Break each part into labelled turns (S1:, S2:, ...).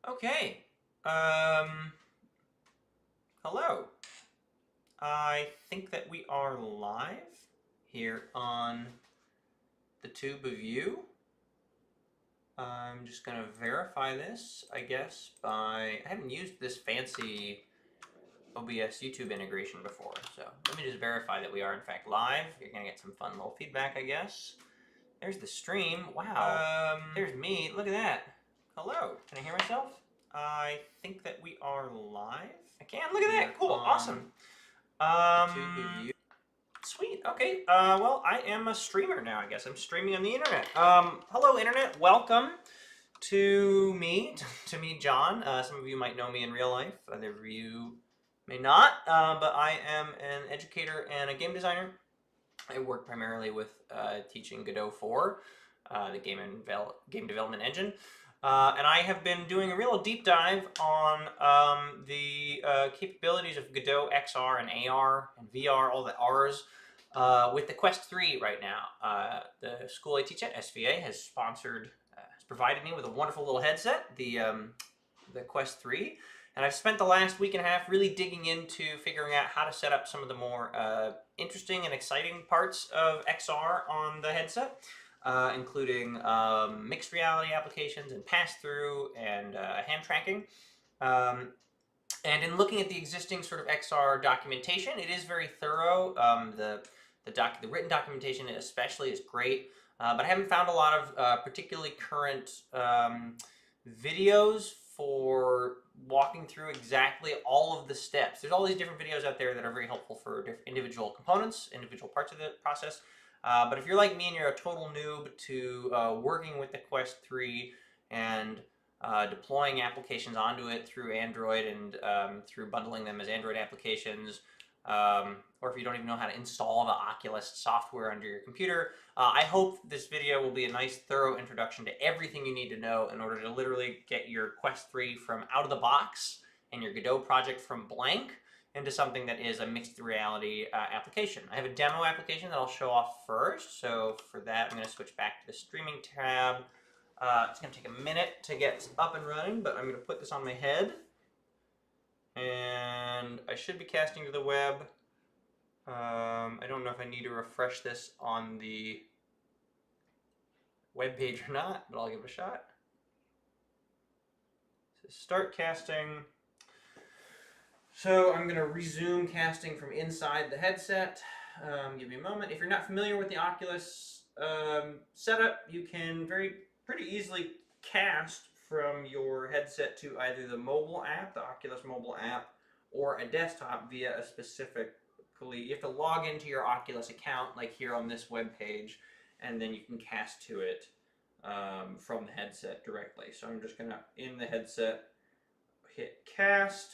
S1: Okay. Hello. I think that we are live here on the tube of you. I'm just going to verify this, I guess, by... I haven't used this fancy OBS YouTube integration before, so let me just verify that we are in fact live. You're going to get some fun little feedback, I guess. There's the stream. Wow. There's me. Look at that. Hello. Can I hear myself? I think that we are live. I can. Look at that. Cool. Awesome. Sweet. Okay. Well, I am a streamer now, I guess. I'm streaming on the internet. Hello, internet. Welcome to me, John. Some of you might know me in real life. Other of you may not. But I am an educator and a game designer. I work primarily with teaching Godot 4, the game development engine. And I have been doing a real deep dive on the capabilities of Godot XR and AR and VR, all the Rs, with the Quest 3 right now. The school I teach at, SVA, has provided me with a wonderful little headset, the Quest 3. And I've spent the last week and a half really digging into figuring out how to set up some of the more interesting and exciting parts of XR on the headset. Including mixed reality applications and pass-through and hand tracking. And in looking at the existing sort of XR documentation, it is very thorough. The written documentation especially is great, but I haven't found a lot of particularly current videos for walking through exactly all of the steps. There's all these different videos out there that are very helpful for individual components, individual parts of the process. But if you're like me and you're a total noob to working with the Quest 3 and deploying applications onto it through Android and through bundling them as Android applications, or if you don't even know how to install the Oculus software under your computer, I hope this video will be a nice thorough introduction to everything you need to know in order to literally get your Quest 3 from out of the box and your Godot project from blank into something that is a mixed reality application. I have a demo application that I'll show off first. So for that, I'm going to switch back to the streaming tab. It's going to take a minute to get up and running, but I'm going to put this on my head. And I should be casting to the web. I don't know if I need to refresh this on the web page or not, but I'll give it a shot. So start casting. So I'm going to resume casting from inside the headset. Give me a moment. If you're not familiar with the Oculus setup, you can pretty easily cast from your headset to either the mobile app, the Oculus mobile app, or a desktop via a you have to log into your Oculus account, like here on this web page, and then you can cast to it from the headset directly. So I'm just going to, in the headset, hit cast.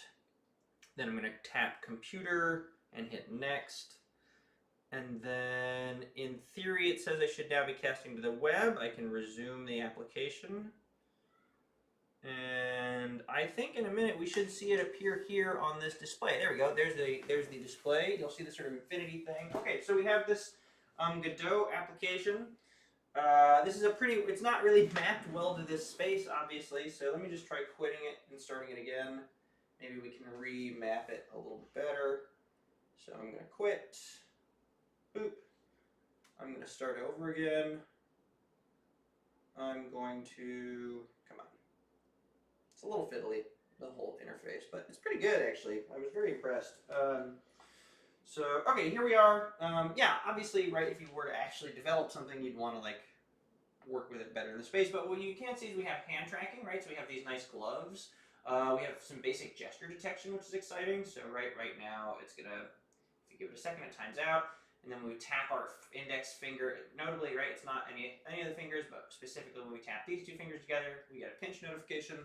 S1: Then I'm going to tap computer and hit next. And then in theory it says I should now be casting to the web. I can resume the application. And I think in a minute we should see it appear here on this display. There we go. There's the display. You'll see the sort of infinity thing. Okay, so we have this Godot application. This is it's not really mapped well to this space, obviously. So let me just try quitting it and starting it again. Maybe we can remap it a little bit better. So I'm going to quit. Boop. I'm going to start over again. I'm going to, come on. It's a little fiddly, the whole interface, but it's pretty good actually. I was very impressed. So, okay, here we are. Yeah, obviously, right, if you were to actually develop something, you'd want to like work with it better in the space. But what you can see is we have hand tracking, right? So we have these nice gloves. We have some basic gesture detection, which is exciting. So right now, it's gonna, if you give it a second, it times out, and then when we tap our index finger, notably, right, it's not any of the fingers, but specifically when we tap these two fingers together, we get a pinch notification.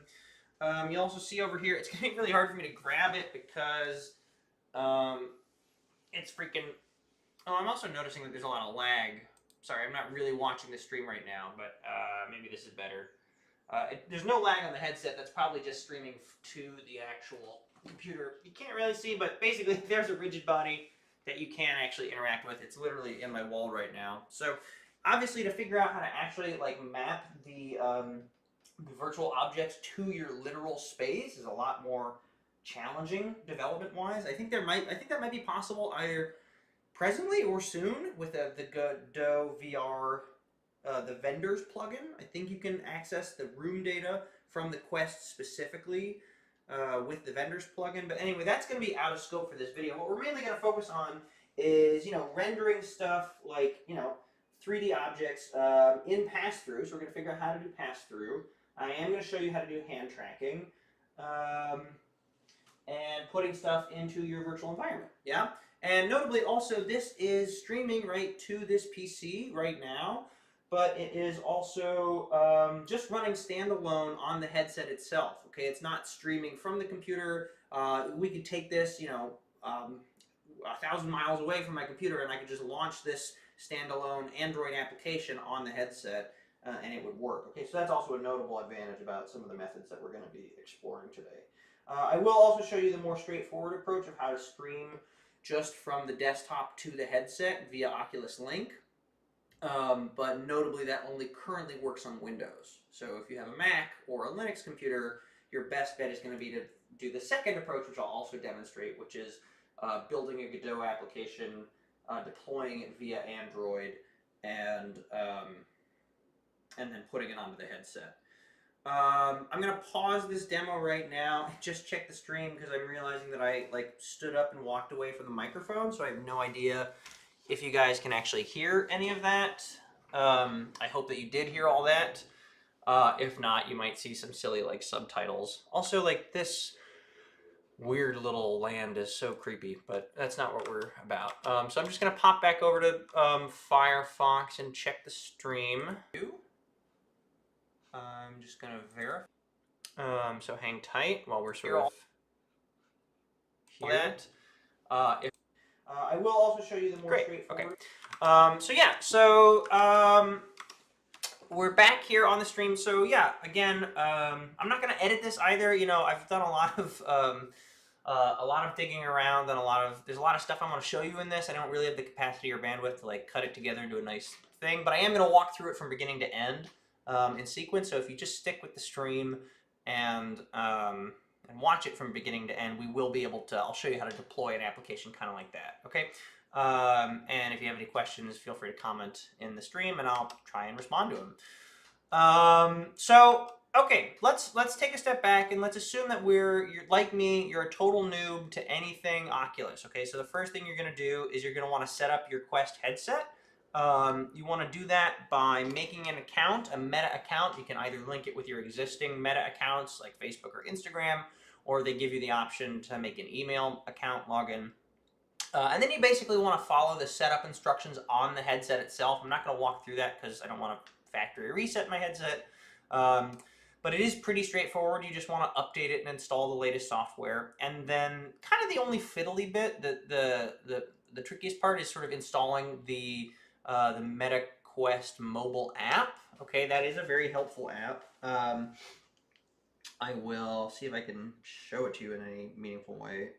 S1: You'll also see over here, it's gonna be really hard for me to grab it because it's freaking. Oh, I'm also noticing that there's a lot of lag. Sorry, I'm not really watching the stream right now, but maybe this is better. There's no lag on the headset. That's probably just streaming to the actual computer. You can't really see, but basically there's a rigid body that you can actually interact with. It's literally in my wall right now. So obviously to figure out how to actually like map the virtual objects to your literal space is a lot more challenging development-wise. I think that might be possible either presently or soon with the Godot VR, the vendors plugin. I think you can access the room data from the Quest specifically with the vendors plugin. But anyway, that's going to be out of scope for this video. What we're mainly going to focus on is, rendering stuff like, 3D objects in pass-through. So we're going to figure out how to do pass-through. I am going to show you how to do hand tracking and putting stuff into your virtual environment. Yeah. And notably, also, this is streaming right to this PC right now, but it is also just running standalone on the headset itself. Okay, it's not streaming from the computer. We could take this, 1,000 miles away from my computer, and I could just launch this standalone Android application on the headset, and it would work. Okay, so that's also a notable advantage about some of the methods that we're going to be exploring today. I will also show you the more straightforward approach of how to stream just from the desktop to the headset via Oculus Link. But notably, that only currently works on Windows. So if you have a Mac or a Linux computer, your best bet is going to be to do the second approach, which I'll also demonstrate, which is building a Godot application, deploying it via Android, and then putting it onto the headset. I'm going to pause this demo right now and just check the stream because I'm realizing that I stood up and walked away from the microphone, so I have no idea if you guys can actually hear any of that. I hope that you did hear all that. If not, you might see some silly subtitles. Also, this weird little land is so creepy, but that's not what we're about. So I'm just going to pop back over to Firefox and check the stream. I'm just going to verify. So hang tight while we're sort of here. I will also show you the more straightforward. Okay. We're back here on the stream. So yeah, again, I'm not going to edit this either. I've done a lot of digging around and there's a lot of stuff I want to show you in this. I don't really have the capacity or bandwidth to cut it together into a nice thing, but I am going to walk through it from beginning to end in sequence. So if you just stick with the stream and watch it from beginning to end, we will be able to, I'll show you how to deploy an application kind of like that, okay? And if you have any questions, feel free to comment in the stream and I'll try and respond to them. Okay, let's take a step back and let's assume that you're like me, you're a total noob to anything Oculus, okay? So the first thing you're gonna do is you're gonna wanna set up your Quest headset. You want to do that by making an account, a Meta account. You can either link it with your existing Meta accounts like Facebook or Instagram, or they give you the option to make an email account login. And then you basically want to follow the setup instructions on the headset itself. I'm not going to walk through that because I don't want to factory reset my headset. But it is pretty straightforward. You just want to update it and install the latest software. And then kind of the only fiddly bit, the trickiest part is sort of installing the Meta Quest mobile app. Okay, that is a very helpful app. I will see if I can show it to you in any meaningful way.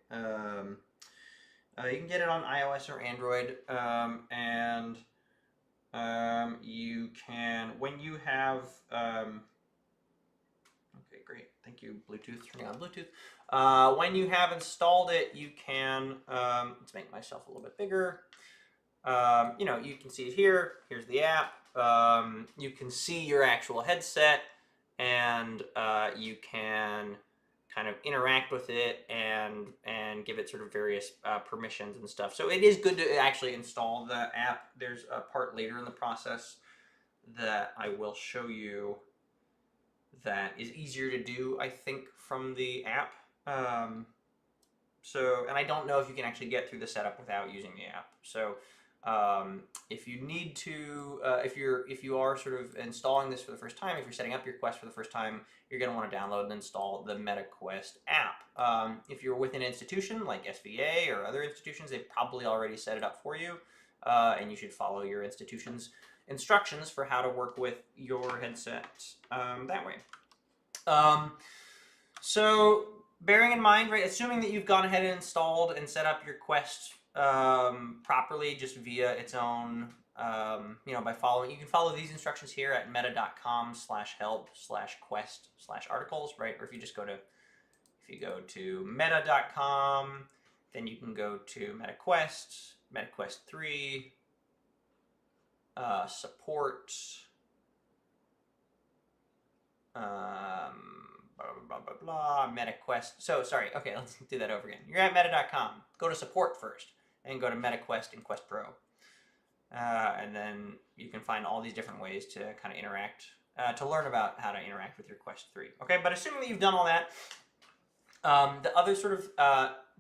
S1: You can get it on iOS or Android, and you can, when you have, okay, great, thank you, Bluetooth, turning on Bluetooth. When you have installed it, you can, let's make myself a little bit bigger. You can see it here. Here's the app. You can see your actual headset, and you can kind of interact with it and give it sort of various permissions and stuff. So it is good to actually install the app. There's a part later in the process that I will show you that is easier to do, I think, from the app. And I don't know if you can actually get through the setup without using the app. So if you need to, if you are sort of installing this for the first time, if you're setting up your Quest for the first time, you're going to want to download and install the Meta Quest app. If you're with an institution like SVA or other institutions, they've probably already set it up for you, and you should follow your institution's instructions for how to work with your headset that way. So bearing in mind, right, assuming that you've gone ahead and installed and set up your Quest properly just via its own by following. You can follow these instructions here at meta.com/help/quest/articles, right? Or if you go to meta.com, then you can go to MetaQuest, MetaQuest 3, support, blah, blah, blah, blah, MetaQuest. So, sorry, okay, let's do that over again. You're at meta.com. Go to support first, and go to MetaQuest and Quest Pro. And then you can find all these different ways to kind of interact, to learn about how to interact with your Quest 3. Okay, but assuming that you've done all that, the other sort of,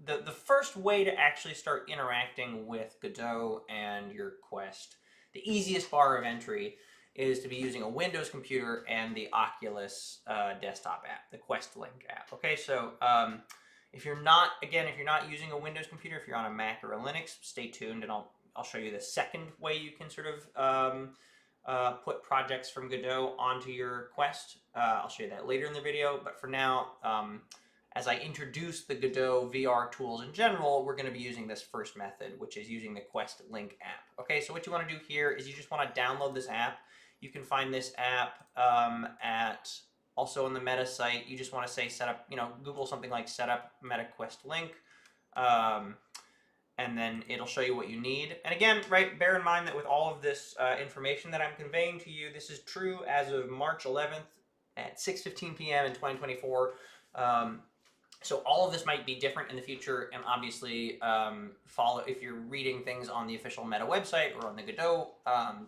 S1: the first way to actually start interacting with Godot and your Quest, the easiest bar of entry is to be using a Windows computer and the Oculus desktop app, the Quest Link app. Okay, so if you're not using a Windows computer, if you're on a Mac or a Linux, stay tuned, and I'll show you the second way you can sort of put projects from Godot onto your Quest. I'll show you that later in the video, but for now, as I introduce the Godot VR tools in general, we're going to be using this first method, which is using the Quest Link app. Okay, so what you want to do here is you just want to download this app. You can find this app also on the Meta site. You just want to say Google something like setup MetaQuest Link, and then it'll show you what you need. And again, right, bear in mind that with all of this information that I'm conveying to you, this is true as of March 11th at 6:15 p.m. in 2024. So all of this might be different in the future, and obviously follow if you're reading things on the official Meta website or on the Godot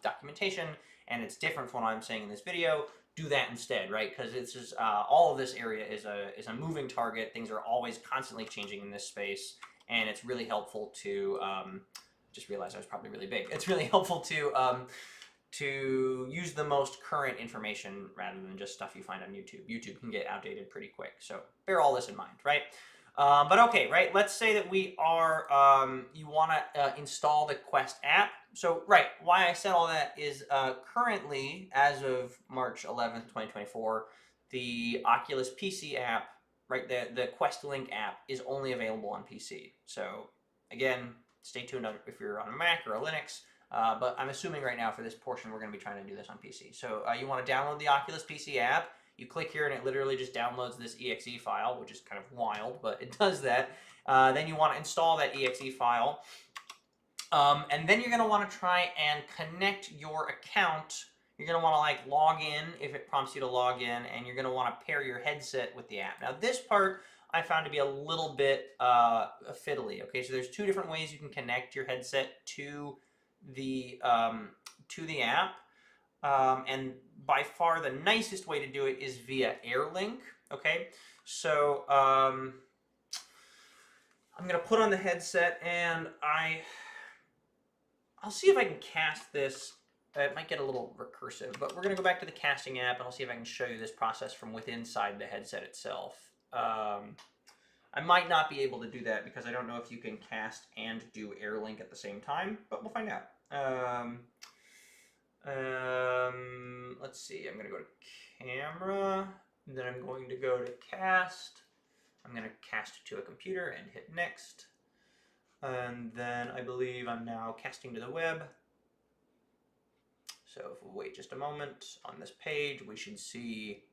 S1: documentation, and it's different from what I'm saying in this video, do that instead, right? Because it's just all of this area is a moving target. Things are always constantly changing in this space, and it's really helpful to just realized I was probably really big. It's really helpful to use the most current information rather than just stuff you find on YouTube. YouTube can get outdated pretty quick, so bear all this in mind, right? But okay, right, let's say that we are, you want to install the Quest app. So, right, why I said all that is currently, as of March 11th, 2024, the Oculus PC app, right, the Quest Link app is only available on PC. So, again, stay tuned if you're on a Mac or a Linux. But I'm assuming right now for this portion we're going to be trying to do this on PC. So you want to download the Oculus PC app. You click here and it literally just downloads this exe file, which is kind of wild, but it does that. Then you want to install that exe file. And then you're going to want to try and connect your account. You're going to want to like log in if it prompts you to log in, and you're going to want to pair your headset with the app. Now this part I found to be a little bit fiddly. Okay, so there's two different ways you can connect your headset to the app, and by far the nicest way to do it is via AirLink. Okay, so I'm gonna put on the headset and I'll see if I can cast this. It might get a little recursive, but we're gonna go back to the casting app and I'll see if I can show you this process from within the headset itself. I might not be able to do that because I don't know if you can cast and do AirLink at the same time, but we'll find out. Let's see, I'm going to go to camera, then I'm going to go to cast. I'm going to cast to a computer and hit next. And then I believe I'm now casting to the web. So if we wait just a moment, on this page we should see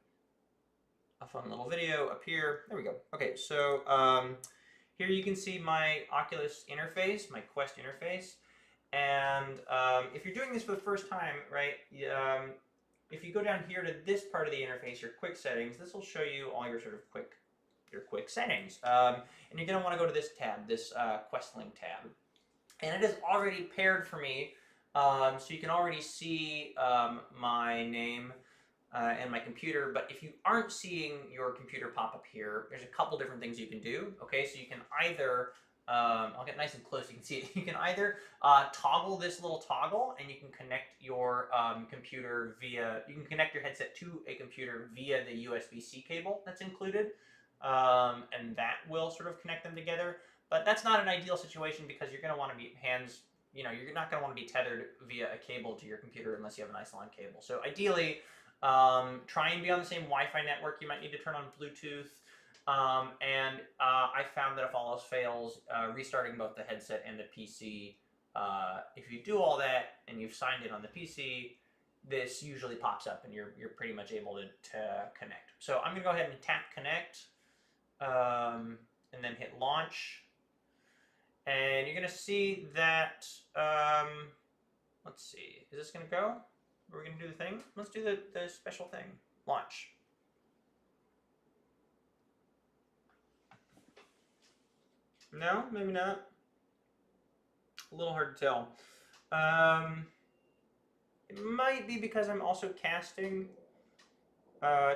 S1: a fun little video up here. There we go. Okay, so here you can see my Oculus interface, my Quest interface. And if you're doing this for the first time, right, if you go down here to this part of the interface, your quick settings, this will show you all your sort of quick settings. And you're going to want to go to this tab, this Quest Link tab. And it is already paired for me, so you can already see my name and my computer, but if you aren't seeing your computer pop up here, there's a couple different things you can do. Okay, so you can either, I'll get nice and close so you can see it. You can either toggle this little toggle, and you can connect your computer you can connect your headset to a computer via the USB-C cable that's included, and that will sort of connect them together. But that's not an ideal situation because you're going to want to be you're not going to want to be tethered via a cable to your computer unless you have a nice long cable. So ideally, try and be on the same Wi-Fi network. You might need to turn on Bluetooth. I found that if all else fails, restarting both the headset and the PC If you do all that and you've signed in on the PC, this usually pops up and you're pretty much able to connect. So I'm gonna go ahead and tap connect, and then hit launch. And you're gonna see that, let's see, is this gonna go? Are we gonna do the thing? Let's do the special thing, launch. No, maybe not. A little hard to tell. It might be because I'm also casting.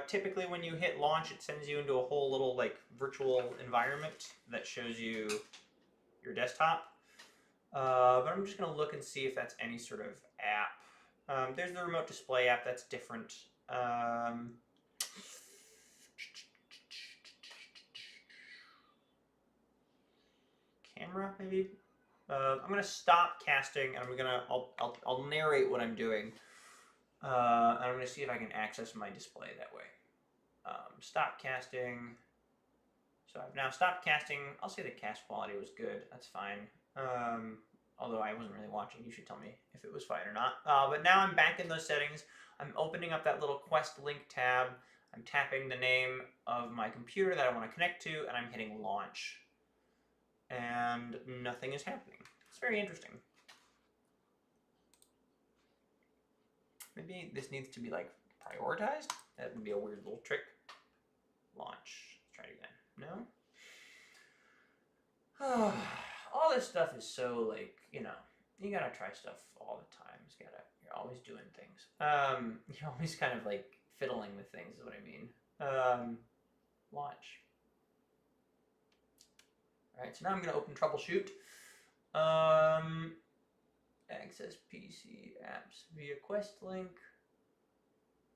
S1: Typically when you hit launch, it sends you into a whole little like virtual environment that shows you your desktop. But I'm just gonna look and see if that's any sort of app. There's the remote display app, that's different. Camera, maybe? I'm gonna stop casting and I'll narrate what I'm doing. And I'm gonna see if I can access my display that way. Stop casting. So I've now stopped casting. I'll say the cast quality was good. That's fine. Although I wasn't really watching. You should tell me if it was fine or not. But now I'm back in those settings. I'm opening up that little Quest link tab. I'm tapping the name of my computer that I want to connect to, and I'm hitting launch. And nothing is happening. It's very interesting. Maybe this needs to be like prioritized. That would be a weird little trick. Launch. Let's try it again. No? All this stuff is so like, you know, you gotta try stuff all the time. You're always doing things. You're always kind of like fiddling with things is what I mean. Launch. All right, so now I'm gonna open Troubleshoot. Access PC apps via Quest link.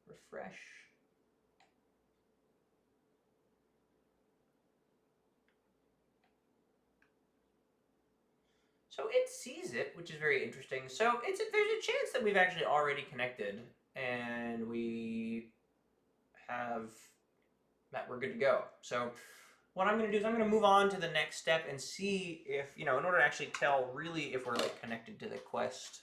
S1: Refresh. So it sees it, which is very interesting. So there's a chance that we've actually already connected and that we're good to go. So what I'm going to do is I'm going to move on to the next step and see if, you know, in order to actually tell really if we're like connected to the Quest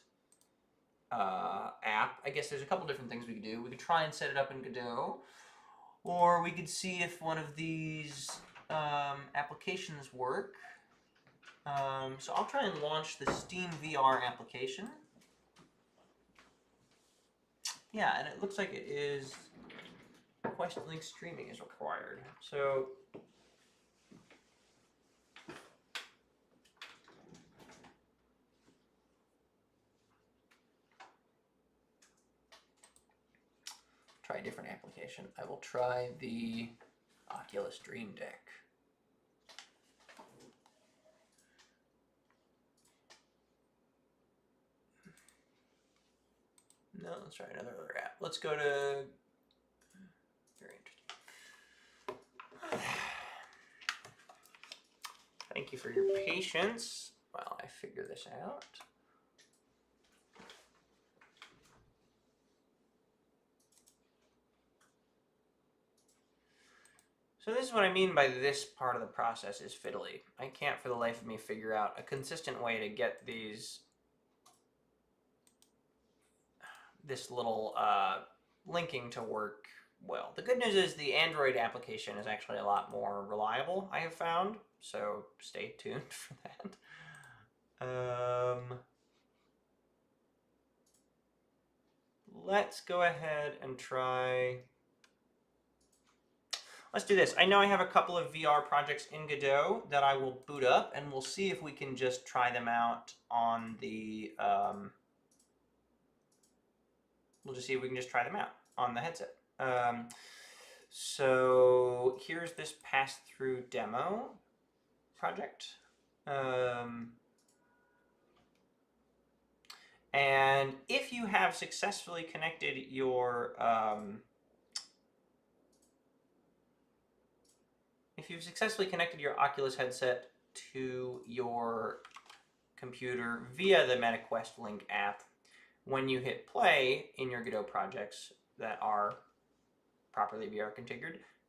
S1: app, I guess there's a couple different things we could do. We could try and set it up in Godot, or we could see if one of these applications work. So I'll try and launch the Steam VR application. Yeah, and it looks like it is Quest link streaming is required. So try a different application. I will try the Oculus Dream Deck. No, let's try another app. Let's go to, very interesting. Thank you for your patience while I figure this out. So this is what I mean by this part of the process is fiddly. I can't for the life of me figure out a consistent way to get this little linking to work well. The good news is the Android application is actually a lot more reliable, I have found, so stay tuned for that. Let's go ahead and try... Let's do this. I know I have a couple of VR projects in Godot that I will boot up, and we'll see if we can just try them out on the... we'll just see if we can just try them out on the headset. So here's this pass-through demo project. And if you have successfully connected your Oculus headset to your computer via the MetaQuest Link app, when you hit play in your Godot projects that are properly VR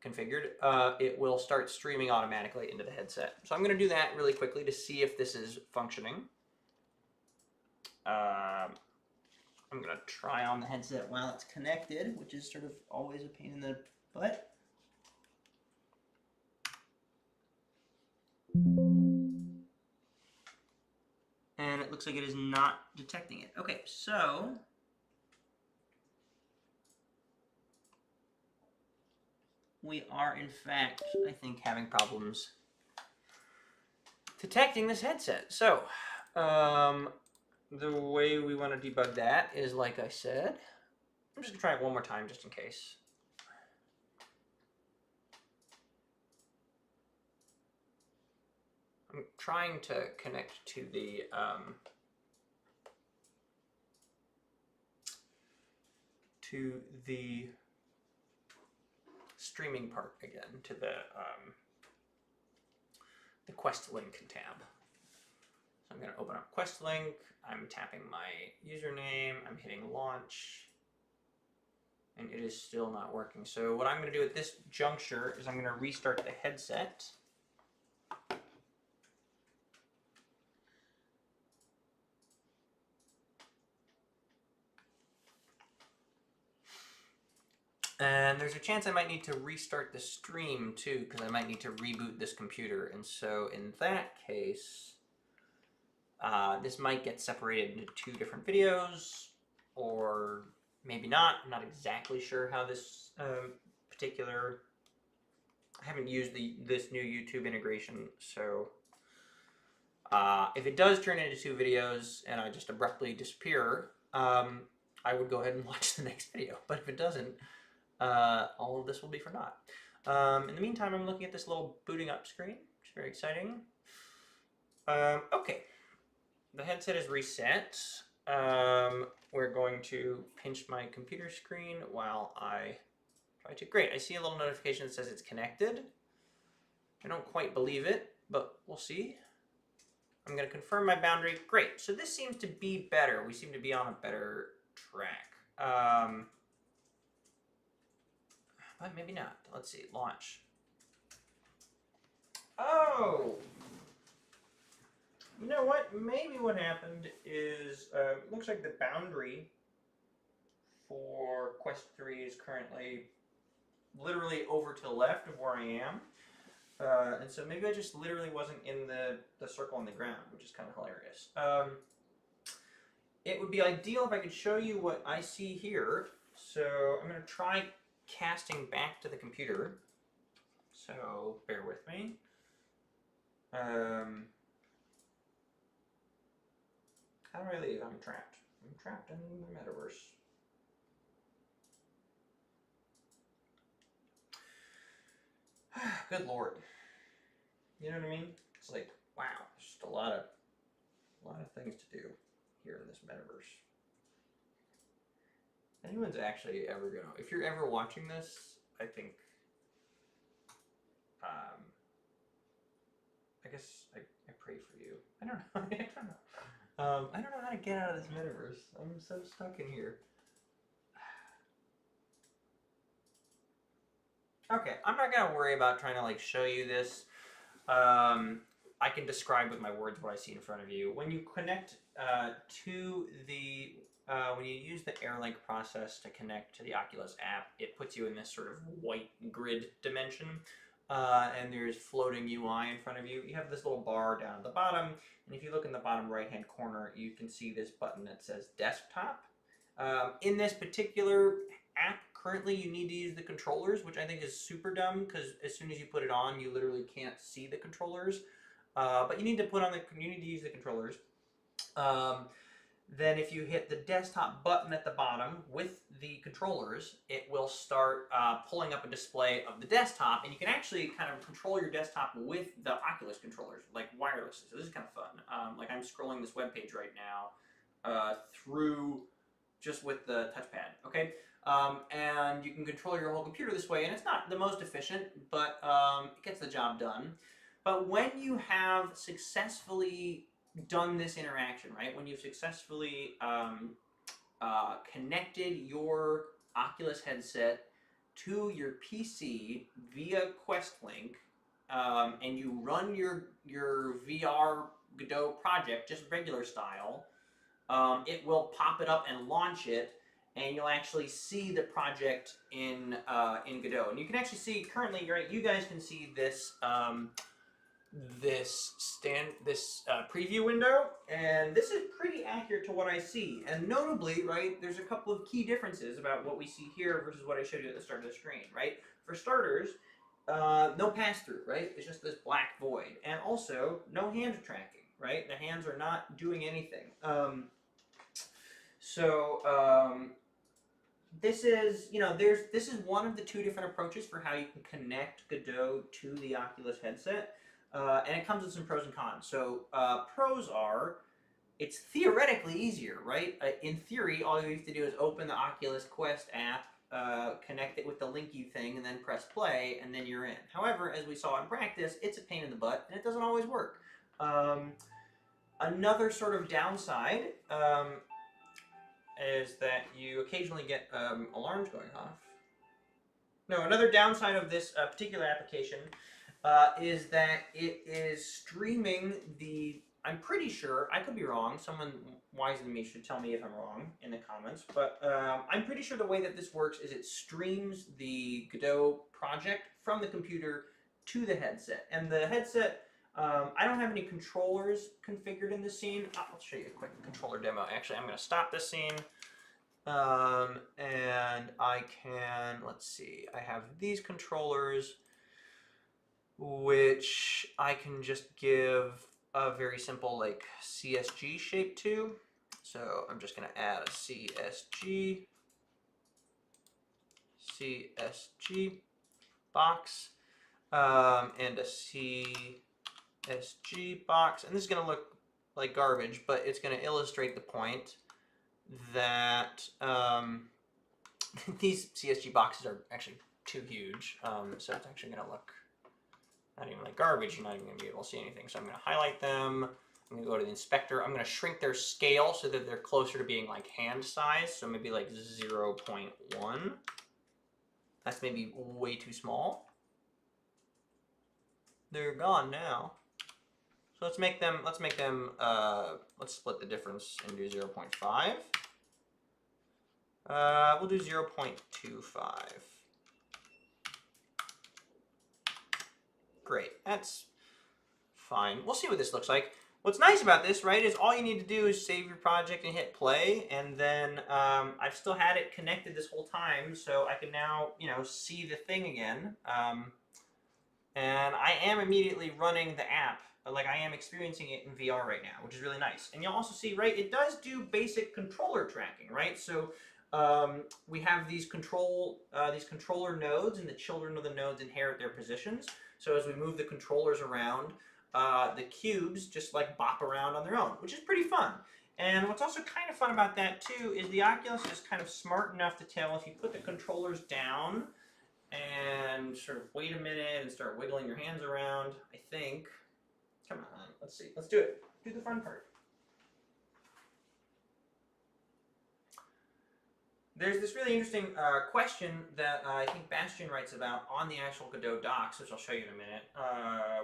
S1: configured, it will start streaming automatically into the headset. So I'm going to do that really quickly to see if this is functioning. I'm going to try on the headset while it's connected, which is sort of always a pain in the butt. And it looks like it is not detecting it. Okay, so we are, in fact, I think, having problems detecting this headset. So, the way we want to debug that is, like I said, I'm just going to try it one more time just in case. I'm trying to connect to the streaming part again, to the Quest link tab. So I'm going to open up Quest link. I'm tapping my username. I'm hitting launch. And it is still not working. So what I'm going to do at this juncture is I'm going to restart the headset. And there's a chance I might need to restart the stream too, because I might need to reboot this computer. And so in that case, this might get separated into 2 different videos, or maybe not. I'm not exactly sure how this particular... I haven't used this new YouTube integration, so if it does turn into 2 videos and I just abruptly disappear, I would go ahead and watch the next video. But if it doesn't, all of this will be for naught. In the meantime, I'm looking at this little booting up screen, which is very exciting. Okay, the headset is reset. We're going to pinch my computer screen while I try to... Great, I see a little notification that says it's connected. I don't quite believe it, but we'll see. I'm going to confirm my boundary. Great, so this seems to be better. We seem to be on a better track. But maybe not. Let's see, launch. Oh! You know what? Maybe what happened is, looks like the boundary for Quest 3 is currently literally over to the left of where I am. And so maybe I just literally wasn't in the circle on the ground, which is kind of hilarious. It would be ideal if I could show you what I see here. So I'm going to try casting back to the computer. So bear with me. How do I leave? I'm trapped. I'm trapped in the metaverse. Good Lord. You know what I mean? It's like, wow, just a lot of things to do here in this metaverse. Anyone's actually ever gonna... If you're ever watching this, I think... I guess I pray for you. I don't know. I don't know. I don't know how to get out of this metaverse. I'm so stuck in here. Okay, I'm not gonna worry about trying to like show you this. I can describe with my words what I see in front of you. When you connect to the, when you use the AirLink process to connect to the Oculus app, it puts you in this sort of white grid dimension, and there's floating UI in front of you. You have this little bar down at the bottom, and if you look in the bottom right-hand corner, you can see this button that says Desktop. In this particular app, currently you need to use the controllers, which I think is super dumb, because as soon as you put it on, you literally can't see the controllers. But you need to use the controllers. Then if you hit the desktop button at the bottom with the controllers, it will start pulling up a display of the desktop, and you can actually kind of control your desktop with the Oculus controllers, like wirelessly. So this is kind of fun. Like I'm scrolling this web page right now through just with the touchpad, okay? And you can control your whole computer this way, and it's not the most efficient, but it gets the job done. But when you have successfully done this interaction, right? When you've successfully connected your Oculus headset to your PC via Quest Link, and you run your VR Godot project just regular style, it will pop it up and launch it, and you'll actually see the project in Godot. And you can actually see currently, right? You guys can see this this preview window, and this is pretty accurate to what I see. And notably, right, there's a couple of key differences about what we see here versus what I showed you at the start of the screen, right? For starters, no pass-through, right? It's just this black void, and also no hand tracking, right? The hands are not doing anything. This is, this is one of the two different approaches for how you can connect Godot to the Oculus headset, and it comes with some pros and cons. So pros are, it's theoretically easier, right? In theory, all you have to do is open the Oculus Quest app, connect it with the Linky thing, and then press play, and then you're in. However, as we saw in practice, it's a pain in the butt, and it doesn't always work. Another sort of downside is that you occasionally get alarms going off. No, another downside of this particular application is that it is streaming the, I'm pretty sure, I could be wrong, someone wiser than me should tell me if I'm wrong in the comments, but I'm pretty sure the way that this works is it streams the Godot project from the computer to the headset. And the headset, I don't have any controllers configured in this scene. I'll show you a quick controller demo. Actually, I'm going to stop this scene. And I can, let's see, I have these controllers, which I can just give a very simple like CSG shape to. So I'm just going to add a CSG box, and a CSG box, and this is going to look like garbage, but it's going to illustrate the point that these CSG boxes are actually too huge, so it's actually going to look not even like garbage. You're not even going to be able to see anything. So I'm going to highlight them. I'm going to go to the inspector. I'm going to shrink their scale so that they're closer to being like hand size, so maybe like 0.1. That's maybe way too small. They're gone now. So let's split the difference and do 0.5. We'll do 0.25. Great, that's fine. We'll see what this looks like. What's nice about this, right, is all you need to do is save your project and hit play, and then I've still had it connected this whole time, so I can now, see the thing again. And I am immediately running the app, like I am experiencing it in VR right now, which is really nice. And you'll also see, right, it does do basic controller tracking, right? So we have these controller nodes, and the children of the nodes inherit their positions. So as we move the controllers around, the cubes just like bop around on their own, which is pretty fun. And what's also kind of fun about that too is the Oculus is kind of smart enough to tell if you put the controllers down and sort of wait a minute and start wiggling your hands around, I think. Come on, let's see. Let's do it. Do the fun part. There's this really interesting question that I think Bastian writes about on the actual Godot docs, which I'll show you in a minute,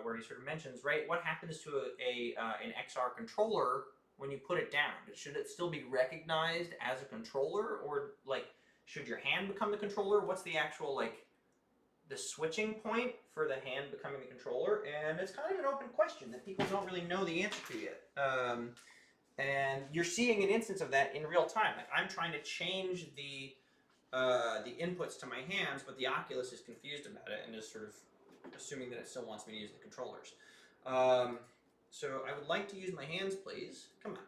S1: where he sort of mentions, right, what happens to an XR controller when you put it down? Should it still be recognized as a controller, or like should your hand become the controller? What's the actual like the switching point for the hand becoming the controller? And it's kind of an open question that people don't really know the answer to yet. And you're seeing an instance of that in real time. Like I'm trying to change the inputs to my hands, but the Oculus is confused about it and is sort of assuming that it still wants me to use the controllers. So I would like to use my hands, please. Come on.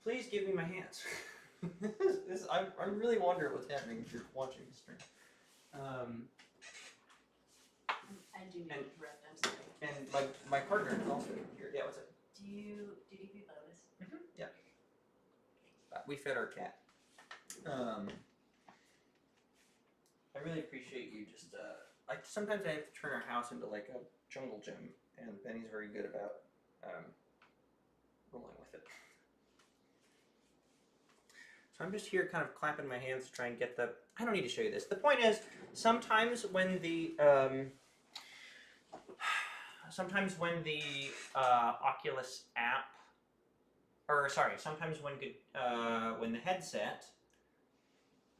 S1: Please give me my hands. I really wonder what's happening if you're watching the stream.
S2: I do need to interrupt, I'm sorry.
S1: And my partner is also here. Yeah, what's up?
S2: Did you feed Lotus?
S1: Mm-hmm. Yeah. We fed our cat. I really appreciate you just, like sometimes I have to turn our house into like a jungle gym, and Benny's very good about rolling with it. So I'm just here kind of clapping my hands to try and get the, I don't need to show you this. The point is, sometimes when the Oculus app or sorry, sometimes when the headset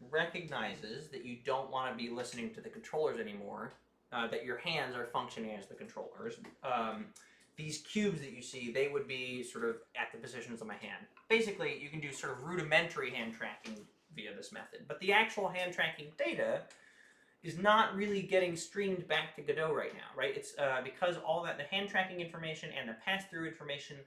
S1: recognizes that you don't want to be listening to the controllers anymore, that your hands are functioning as the controllers. These cubes that you see, they would be sort of at the positions of my hand. Basically, you can do sort of rudimentary hand tracking via this method, but the actual hand tracking data is not really getting streamed back to Godot right now, right? It's because all that, the hand tracking information and the pass-through information,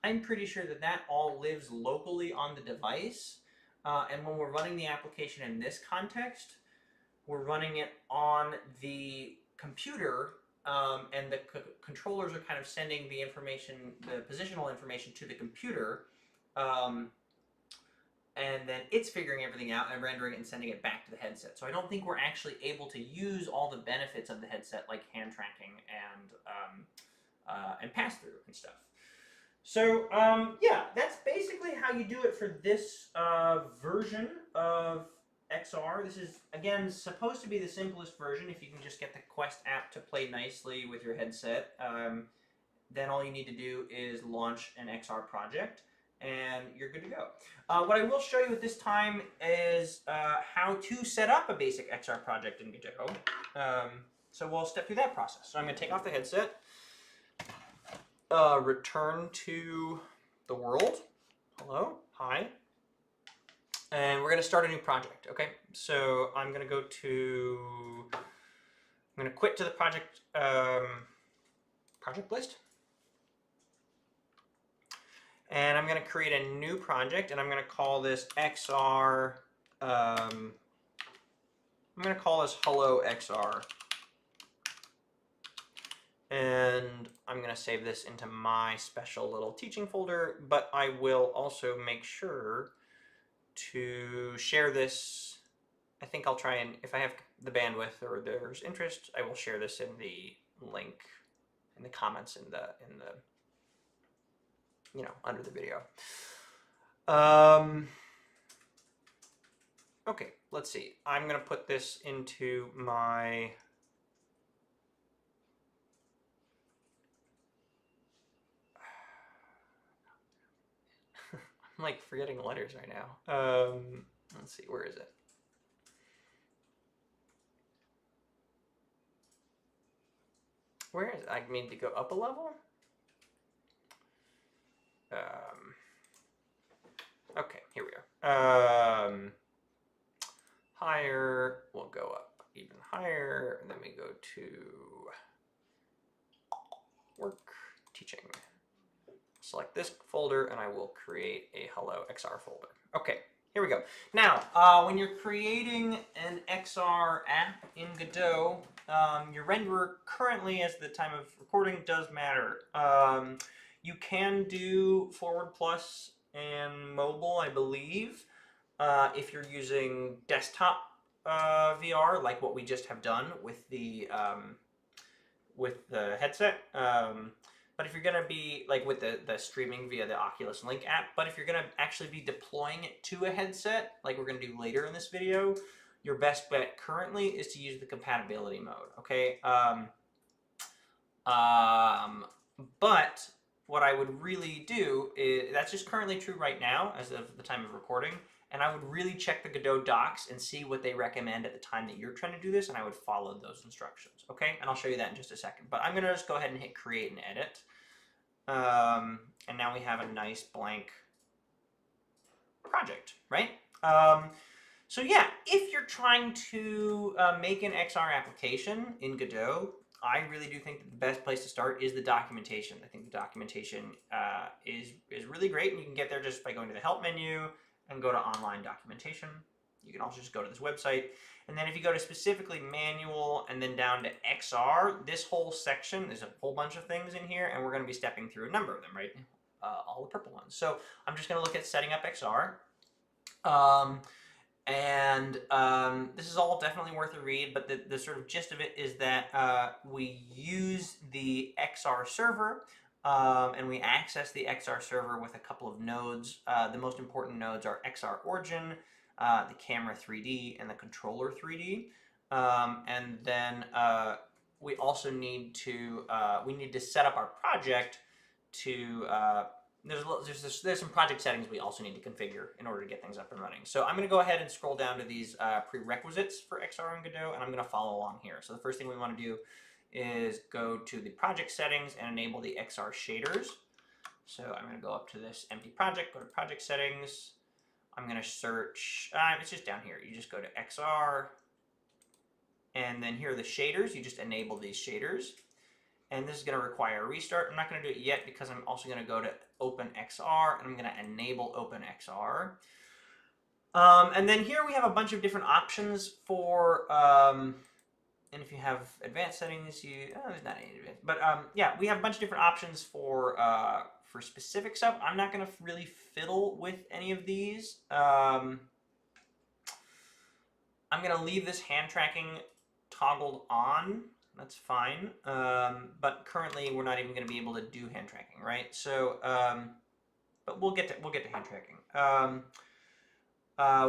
S1: I'm pretty sure that that all lives locally on the device. And when we're running the application in this context, we're running it on the computer, and the controllers are kind of sending the information, the positional information to the computer, and then it's figuring everything out and rendering it and sending it back to the headset. So I don't think we're actually able to use all the benefits of the headset, like hand tracking and pass-through and stuff. So yeah, that's basically how you do it for this version of XR. This is, again, supposed to be the simplest version. If you can just get the Quest app to play nicely with your headset, then all you need to do is launch an XR project, and you're good to go. What I will show you at this time is how to set up a basic XR project in Godot. So we'll step through that process. So I'm going to take off the headset, return to the world. Hello, hi. And we're going to start a new project, okay? So I'm going to go to, I'm going to quit to the project list. And I'm going to create a new project, and I'm going to call this XR, I'm going to call this Hello XR. And I'm going to save this into my special little teaching folder, but I will also make sure to share this. I think I'll try and, if I have the bandwidth or there's interest, I will share this in the link in the comments in the you know, under the video. Okay, let's see. I'm going to put this into my I'm like forgetting letters right now. Let's see, where is it? Where is it? I mean to go up a level? Okay, here we are. Higher, we'll go up even higher, and then we go to work, teaching. Select this folder, and I will create a Hello XR folder. Okay, here we go. Now, when you're creating an XR app in Godot, your renderer currently, as the time of recording, does matter. You can do forward plus and mobile, I believe, if you're using desktop VR, like what we just have done with the headset. But if you're going to be, like with the streaming via the Oculus Link app, but if you're going to actually be deploying it to a headset, like we're going to do later in this video, your best bet currently is to use the compatibility mode, okay? But what I would really do is, that's just currently true right now as of the time of recording, and I would really check the Godot docs and see what they recommend at the time that you're trying to do this, and I would follow those instructions, okay? And I'll show you that in just a second. But I'm going to just go ahead and hit create and edit. And now we have a nice blank project, right? So yeah, if you're trying to make an XR application in Godot, I really do think that the best place to start is the documentation. I think the documentation is really great, and you can get there just by going to the help menu and go to online documentation. You can also just go to this website. And then if you go to specifically manual and then down to XR, this whole section, there's a whole bunch of things in here, and we're going to be stepping through a number of them, right? All the purple ones. So I'm just going to look at setting up XR. This is all definitely worth a read, but the sort of gist of it is that we use the XR server, and we access the XR server with a couple of nodes. The most important nodes are XR Origin, the camera 3D, and the controller 3D. And then we also need to set up our project to there's some project settings we also need to configure in order to get things up and running. So I'm going to go ahead and scroll down to these prerequisites for XR and Godot, and I'm going to follow along here. So the first thing we want to do is go to the project settings and enable the XR shaders. So I'm going to go up to this empty project, go to project settings. I'm going to search, it's just down here. You just go to XR, and then here are the shaders. You just enable these shaders. And this is going to require a restart. I'm not going to do it yet because I'm also going to go to OpenXR, and I'm going to enable OpenXR. And then here we have a bunch of different options for, and if you have advanced settings, there's not any advanced, but yeah, we have a bunch of different options for specific stuff. I'm not going to really fiddle with any of these. I'm going to leave this hand tracking toggled on. That's fine. But currently we're not even going to be able to do hand tracking, right? So, but we'll get to hand tracking.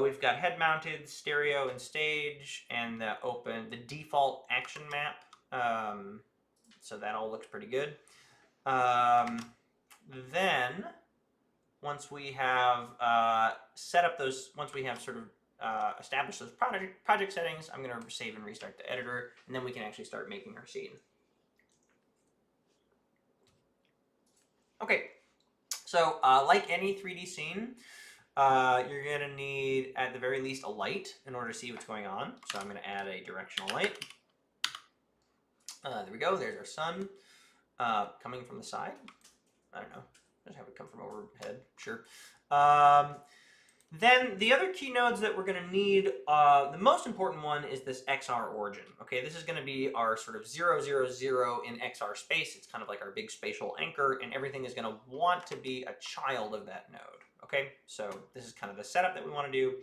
S1: We've got head mounted, stereo, and stage, and the default action map. So that all looks pretty good. Then once we have set up those, once we have sort of establish those project settings, I'm going to save and restart the editor, and then we can actually start making our scene. Okay, so like any 3D scene, you're going to need, at the very least, a light in order to see what's going on. So I'm going to add a directional light. There we go. There's our sun coming from the side. I don't know. Just have it come from overhead. Sure. Then the other key nodes that we're going to need, the most important one is this XR origin. Okay, this is going to be our sort of 0, 0, 0 in XR space. It's kind of like our big spatial anchor, and everything is going to want to be a child of that node. Okay, so this is kind of the setup that we want to do,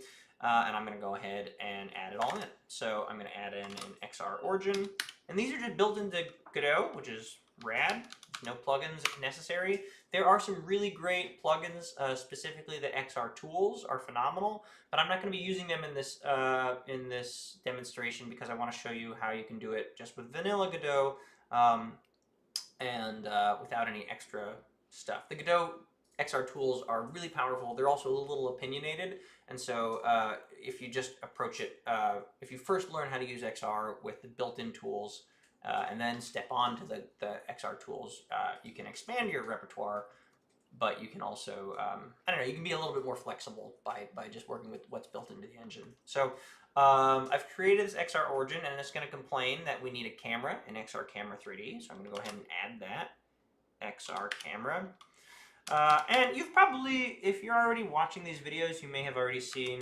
S1: and I'm going to go ahead and add it all in. So I'm going to add in an XR origin, and these are just built into Godot, which is rad. No plugins necessary. There are some really great plugins, specifically the XR tools are phenomenal, but I'm not going to be using them in this demonstration because I want to show you how you can do it just with vanilla Godot and without any extra stuff. The Godot XR tools are really powerful. They're also a little opinionated, and so if you just approach it, if you first learn how to use XR with the built-in tools, and then step on to the XR tools, you can expand your repertoire, but you can also, I don't know, you can be a little bit more flexible by just working with what's built into the engine. So I've created this XR origin, and it's going to complain that we need a camera, an XR camera 3D. So I'm going to go ahead and add that XR camera. And you've probably, if you're already watching these videos, you may have already seen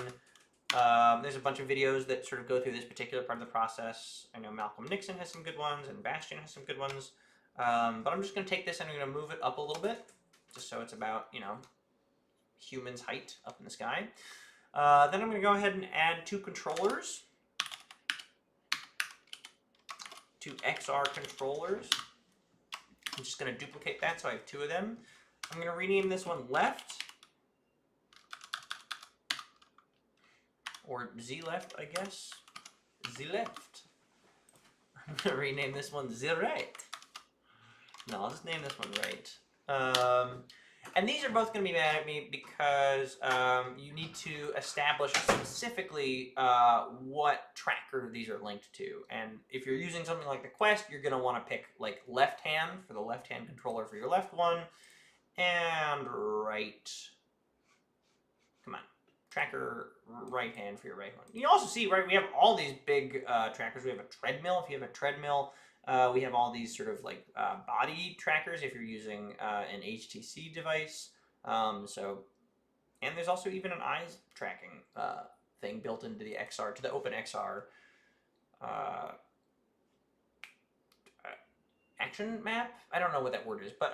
S1: there's a bunch of videos that sort of go through this particular part of the process. I know Malcolm Nixon has some good ones, and Bastian has some good ones. But I'm just going to take this and I'm going to move it up a little bit, just so it's about, you know, human's height up in the sky. Then I'm going to go ahead and add two controllers. Two XR controllers. I'm just going to duplicate that so I have two of them. I'm going to rename this one left. Or Z left, I guess. Z left. I'm going to rename this one Z right. No, I'll just name this one right. And these are both going to be mad at me because you need to establish specifically what tracker these are linked to. And if you're using something like the Quest, you're going to want to pick like left hand for the left hand controller for your left one, and right. Come on. Tracker right hand for your right one. You also see, right, we have all these big trackers. We have a treadmill. If you have a treadmill, we have all these sort of like body trackers if you're using an HTC device. And there's also even an eyes tracking thing built into the XR, to the OpenXR action map. I don't know what that word is, but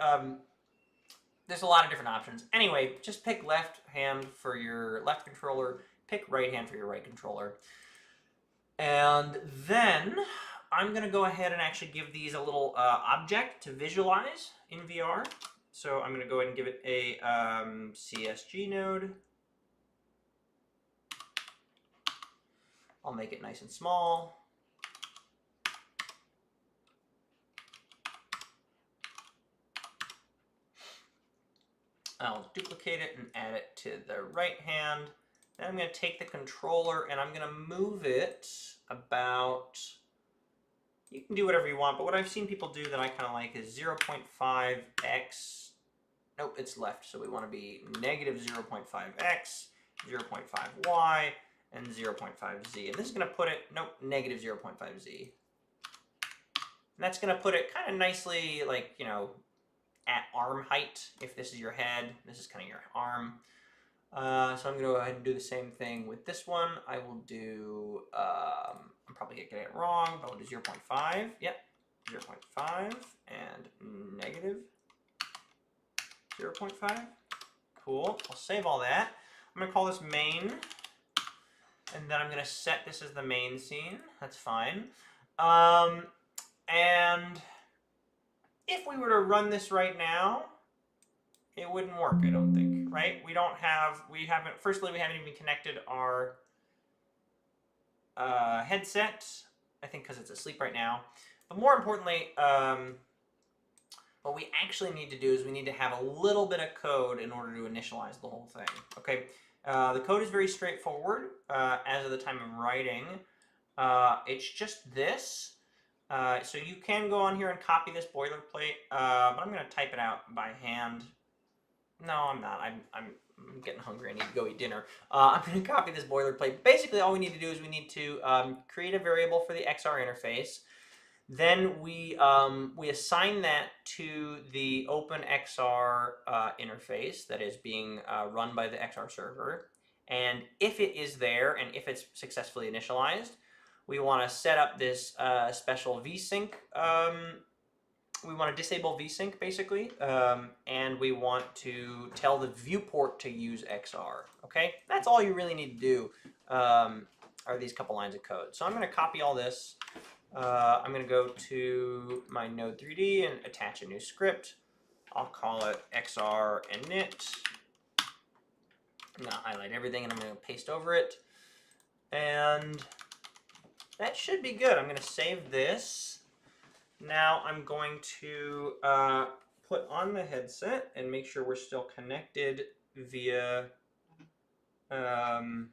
S1: there's a lot of different options. Anyway, just pick left hand for your left controller, pick right hand for your right controller. And then I'm going to go ahead and actually give these a little object to visualize in VR. So I'm going to go ahead and give it a CSG node. I'll make it nice and small. I'll duplicate it and add it to the right hand. Then I'm going to take the controller and I'm going to move it about, you can do whatever you want, but what I've seen people do that I kind of like is 0.5x. Nope, it's left, so we want to be negative 0.5x, 0.5y, and 0.5z. And this is going to put it, nope, negative 0.5z. And that's going to put it kind of nicely, like, you know, at arm height. If this is your head, this is kind of your arm. So I'm going to go ahead and do the same thing with this one. I will do, I'm probably going to get it wrong, but I'll do 0.5. Yep, 0.5 and negative 0.5. Cool. I'll save all that. I'm going to call this main. And then I'm going to set this as the main scene. That's fine. And if we were to run this right now, it wouldn't work, I don't think, right? Firstly, we haven't even connected our headset, I think because it's asleep right now. But more importantly, what we actually need to do is we need to have a little bit of code in order to initialize the whole thing, okay? The code is very straightforward as of the time of writing. It's just this. So you can go on here and copy this boilerplate, but I'm going to type it out by hand. No, I'm not. I'm getting hungry. I need to go eat dinner. I'm going to copy this boilerplate. Basically, all we need to do is we need to create a variable for the XR interface. Then we assign that to the OpenXR interface that is being run by the XR server. And if it is there and if it's successfully initialized, we want to set up this special vsync. We want to disable vsync basically, and we want to tell the viewport to use XR. Okay, that's all you really need to do. Are these couple lines of code. So I'm going to copy all this. I'm going to go to my Node 3D and attach a new script. I'll call it XR init. I'm going to highlight everything and I'm going to paste over it. And that should be good. I'm going to save this. Now I'm going to put on the headset and make sure we're still connected via the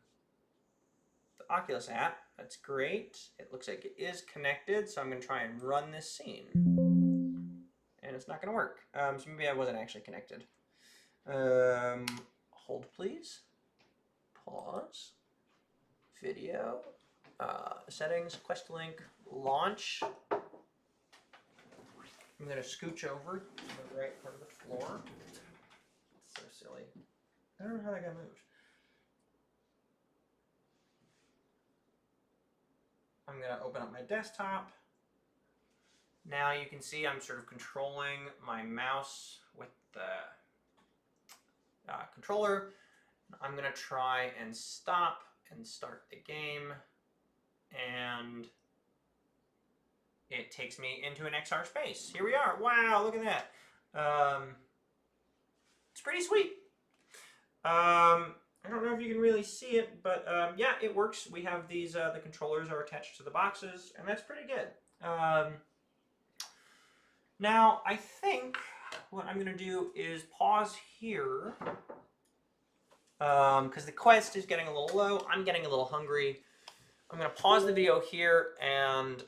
S1: Oculus app. That's great. It looks like it is connected, so I'm going to try and run this scene. And it's not going to work. So maybe I wasn't actually connected. Hold, please. Pause. Video. Settings, quest link, launch. I'm going to scooch over to the right part of the floor. That's so silly. I don't know how that got moved. I'm going to open up my desktop. Now you can see I'm sort of controlling my mouse with the controller. I'm going to try and stop and start the game. And it takes me into an XR space. Here we are. Wow, look at that. It's pretty sweet. I don't know if you can really see it, but yeah, it works. We have these, the controllers are attached to the boxes, and that's pretty good. Now, I think what I'm going to do is pause here, because the quest is getting a little low. I'm getting a little hungry. I'm going to pause the video here and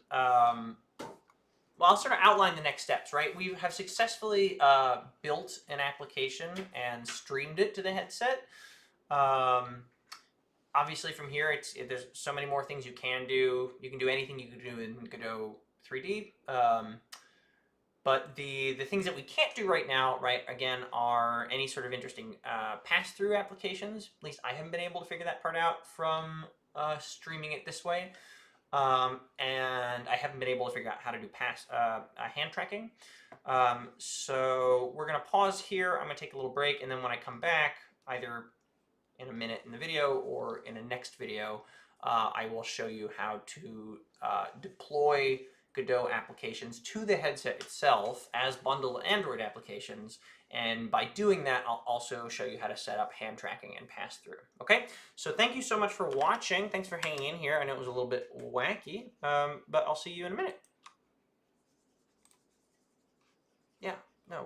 S1: well, I'll sort of outline the next steps, right? We have successfully built an application and streamed it to the headset. Obviously from here, there's so many more things you can do. You can do anything you can do in Godot 3D. But the things that we can't do right now, right, again, are any sort of interesting pass-through applications. At least I haven't been able to figure that part out from streaming it this way. And I haven't been able to figure out how to do hand tracking. So we're going to pause here. I'm going to take a little break, and then when I come back, either in a minute in the video or in a next video, I will show you how to deploy Godot applications to the headset itself as bundled Android applications. And by doing that, I'll also show you how to set up hand tracking and pass through. Okay, so thank you so much for watching. Thanks for hanging in here. I know it was a little bit wacky, but I'll see you in a minute. Yeah, no,